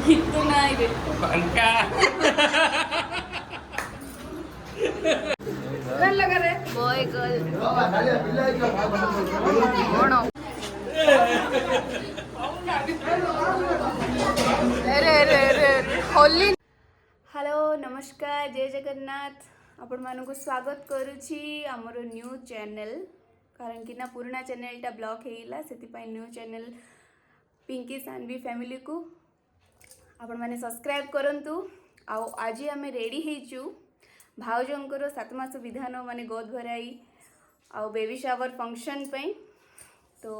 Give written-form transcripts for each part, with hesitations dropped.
गीत नाही रे पंखा कल लगा रे बॉय गर्ल कोण अरे अरे अरे होली हेलो नमस्कार जय जगन्नाथ आपण मानक स्वागत करुछि हमर न्यू चैनल कारण कि ना पुराना चैनलटा ब्लॉक हेला सेति new channel Pinki Saanvi family को आपण माने सब्सक्राइब करंतु आउ आज आम रेडी हेचु भाउजंकर 7 मास विधान माने गोद भराई आउ बेबी शावर फंक्शन पे तो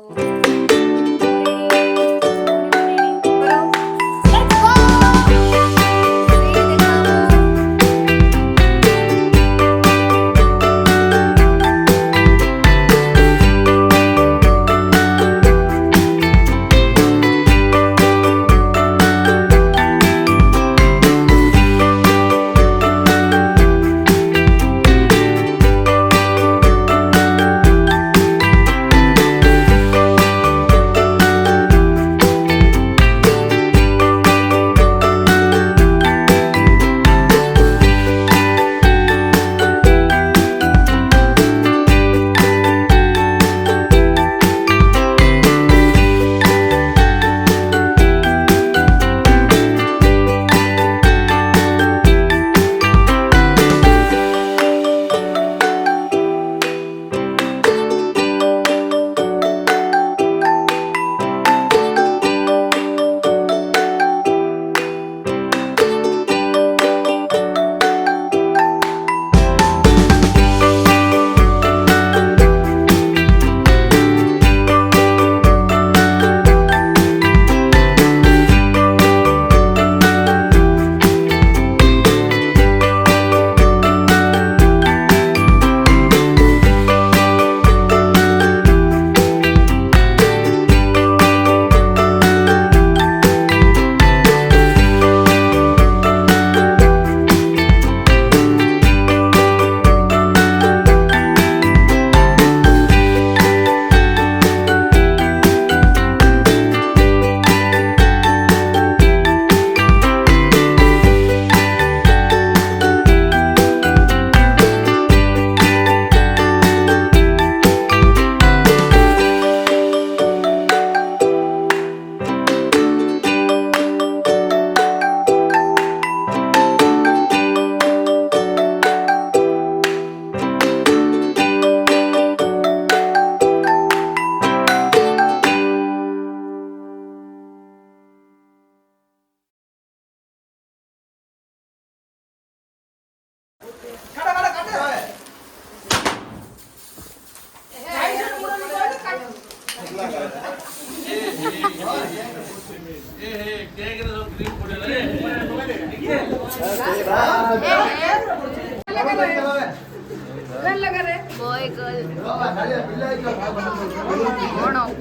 लगा रे बॉय गर्ल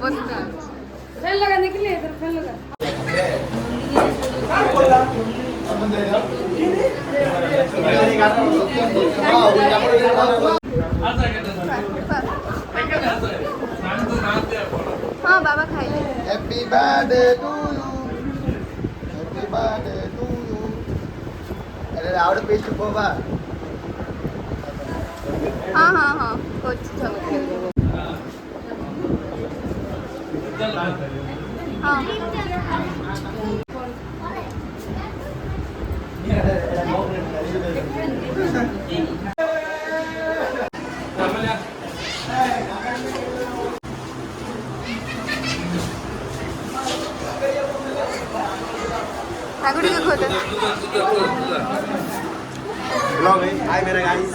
कोण फैन लगा निकले इधर फैन लगा हाँ बाबा खाइले happy birthday to you happy birthday to you अरे आवड़ पेस्ट पोवा हाँ हाँ हाँ कुछ हाँ आगुड़ी के खोते ब्लॉग है हाय मेरा गाइस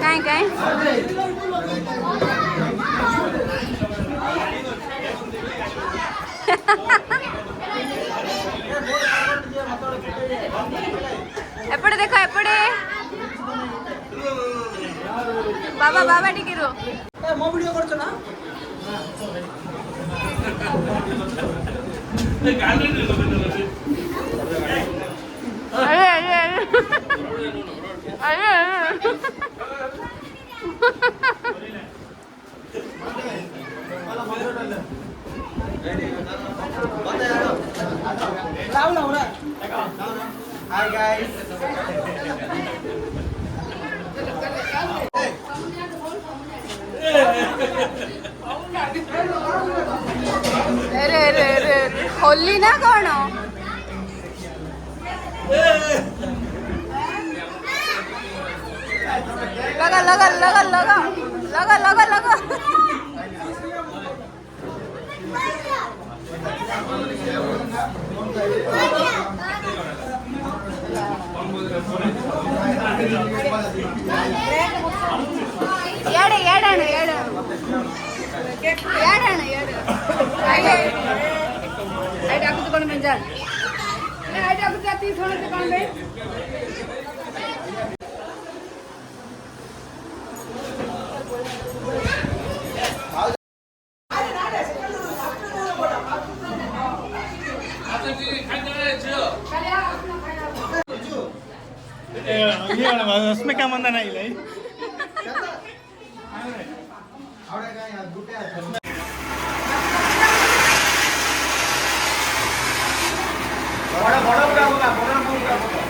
काय काय एपड़े देखो एपड़े बाबा बाबा टिके रो ମୋ ଭିଡିଓ କରୁଛ ନା Hi guys. अरे अरे अरे खोलली ना कौन लगा लगा लगा लगा लगा लगा लगा ಏಡೆ ಏಡಣ ಏಡ ಏಡಣ ಏಡ ಐಟ್ ಹಾಕಿದ್ಕೊಂಡು ಮಂಜ ಐಟ್ ಹಾಕಿದ್ರೆ ತೀಸ್ಕೊಂಡು ತಗೊಂಡೆ उसमें क्या मंदा नहीं लाई आवडे काय गुटे आहेत बड़ा बड़ा बड़ा होगा बड़ा बड़ा होगा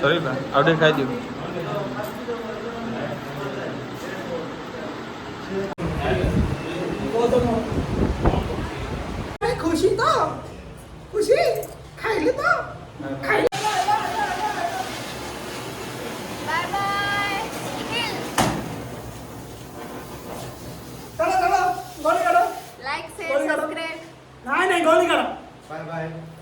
सॉरी बा आवडे खाई दियो खुशी तो खुशी खाइले तो खाइले बाय बाय चलो चलो गोली काढो लाइक शेयर सब्सक्राइब नाही नाही गोली काढो बाय बाय